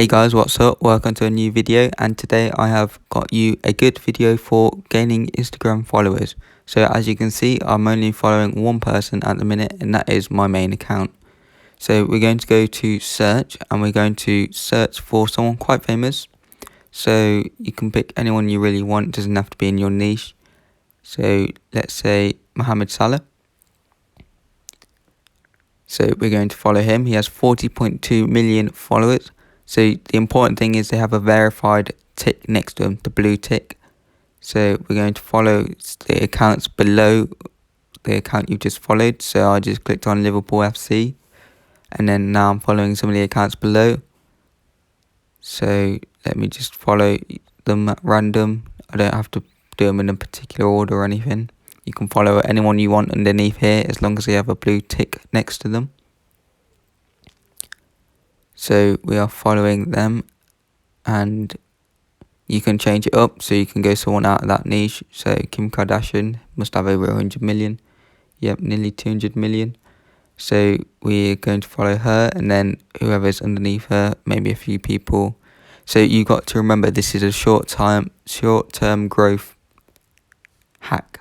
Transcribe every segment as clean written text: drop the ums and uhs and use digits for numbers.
Hey guys, what's up? Welcome to a new video, and today I have got you a good video for gaining Instagram followers. So as you can see, I'm only following one person at the minute, and that is my main account. So we're going to go to search, and we're going to search for someone quite famous. So you can pick anyone you really want, it doesn't have to be in your niche. So let's say Mohamed Salah. So we're going to follow him. He has 40.2 million followers. So the important thing is they have a verified tick next to them, the blue tick. So we're going to follow the accounts below the account you just followed. So I just clicked on Liverpool FC, and then now I'm following some of the accounts below. So let me just follow them at random. I don't have to do them in a particular order or anything. You can follow anyone you want underneath here as long as they have a blue tick next to them. So we are following them, and you can change it up so you can go someone out of that niche. So Kim Kardashian must have over 100 million. Yep, nearly 200 million. So we're going to follow her, and then whoever's underneath her, maybe a few people. So you got to remember, this is a short-term growth hack.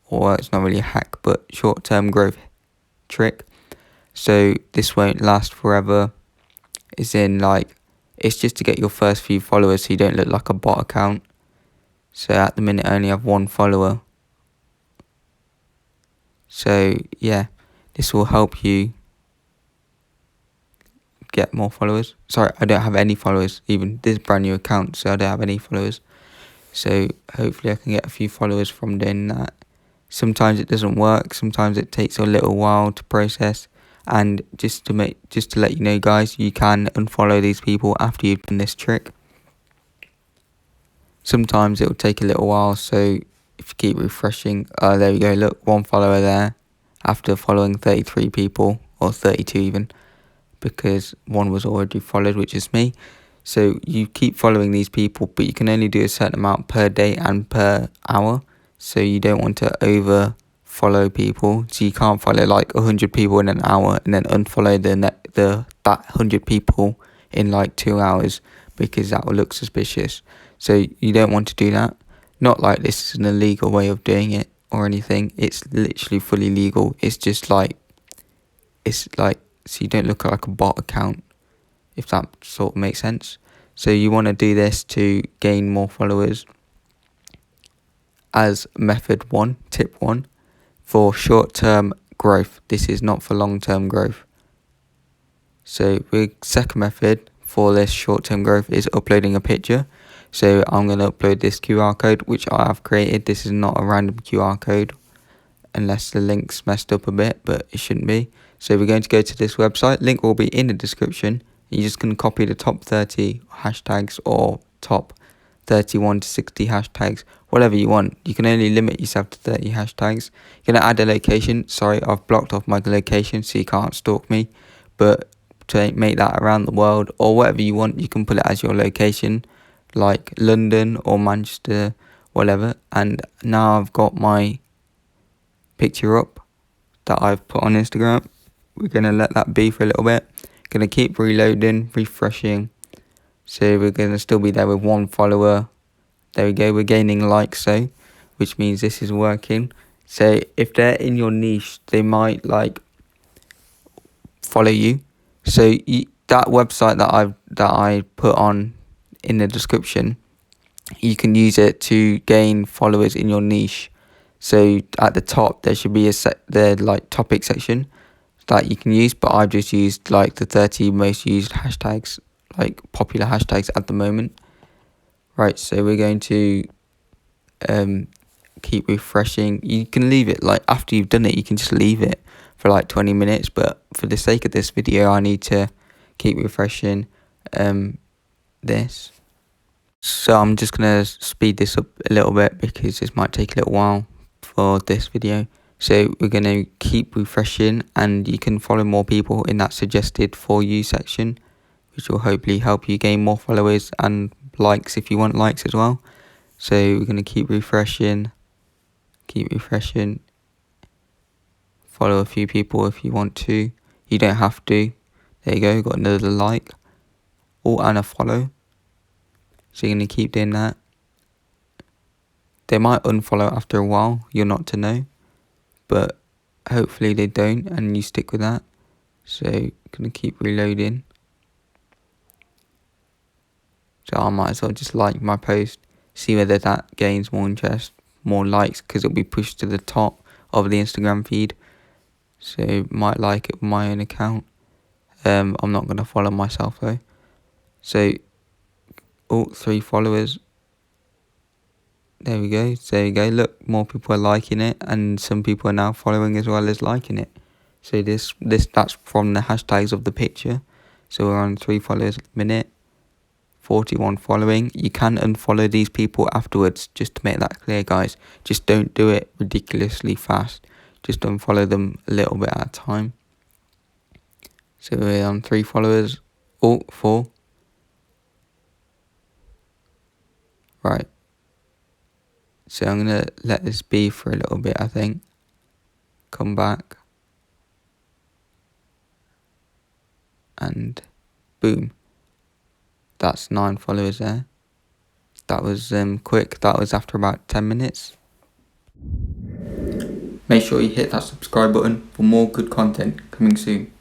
Or it's not really a hack, but short-term growth trick. So this won't last forever. It's just to get your first few followers so you don't look like a bot account. So at the minute I only have one follower. So yeah, this will help you get more followers. Sorry, I don't have any followers. Even this brand new account, so I don't have any followers. So hopefully I can get a few followers from doing that. Sometimes it doesn't work. Sometimes it takes a little while to process. And just to let you know, guys, you can unfollow these people after you've done this trick. Sometimes it will take a little while, so if you keep refreshing, there we go, look, one follower there after following 33 people, or 32 even, because one was already followed, which is me. So you keep following these people, but you can only do a certain amount per day and per hour. So you don't want to over follow people. So you can't follow like 100 people in an hour and then unfollow that 100 people in like 2 hours, because that will look suspicious. So you don't want to do that. Not like this is an illegal way of doing it or anything. It's literally fully legal. It's so you don't look like a bot account, if that sort of makes sense. So you want to do this to gain more followers as method 1, tip 1, for short-term growth. This is not for long-term growth. So the second method for this short-term growth is uploading a picture. So I'm going to upload this QR code, which I have created. This is not a random QR code, unless the link's messed up a bit, but it shouldn't be. So we're going to go to this website. Link will be in the description. You're just going to copy the top 30 hashtags or top 31 to 60 hashtags, whatever you want. You can only limit yourself to 30 hashtags. You're going to add a location. Sorry, I've blocked off my location so you can't stalk me. But to make that around the world or whatever you want, you can put it as your location, like London or Manchester, whatever. And now I've got my picture up that I've put on Instagram. We're going to let that be for a little bit. Going to keep reloading, refreshing. So we're going to still be there with one follower. There we go, we're gaining likes, which means this is working. So if they're in your niche, they might follow you. So that website that I put on in the description, you can use it to gain followers in your niche. So at the top there should be the topic section that you can use, but I've just used the 30 most used hashtags, popular hashtags at the moment. Right, so we're going to keep refreshing. You can leave it, after you've done it, you can just leave it for 20 minutes, but for the sake of this video I need to keep refreshing this. So I'm just going to speed this up a little bit because this might take a little while for this video. So we're going to keep refreshing, and you can follow more people in that suggested for you section, which will hopefully help you gain more followers and likes if you want likes as well. So we're going to keep refreshing, follow a few people if you want to. You don't have to. There you go, got another like. alt and a follow. So you're going to keep doing that. They might unfollow after a while, you're not to know, but hopefully they don't and you stick with that. So going to keep reloading. So I might as well just like my post, see whether that gains more interest, more likes, because it'll be pushed to the top of the Instagram feed. So might like it with my own account. I'm not going to follow myself though. So all 3 followers. There we go. So there you go. Look, more people are liking it, and some people are now following as well as liking it. So that's from the hashtags of the picture. So we're on 3 followers a minute, 41 following. You can unfollow these people afterwards, just to make that clear, guys. Just don't do it ridiculously fast. Just unfollow them a little bit at a time. So we're on 3 followers. Oh, 4. Right. So I'm going to let this be for a little bit, I think. Come back. And boom. That's 9 followers there. That was quick. That was after about 10 minutes. Make sure you hit that subscribe button for more good content coming soon.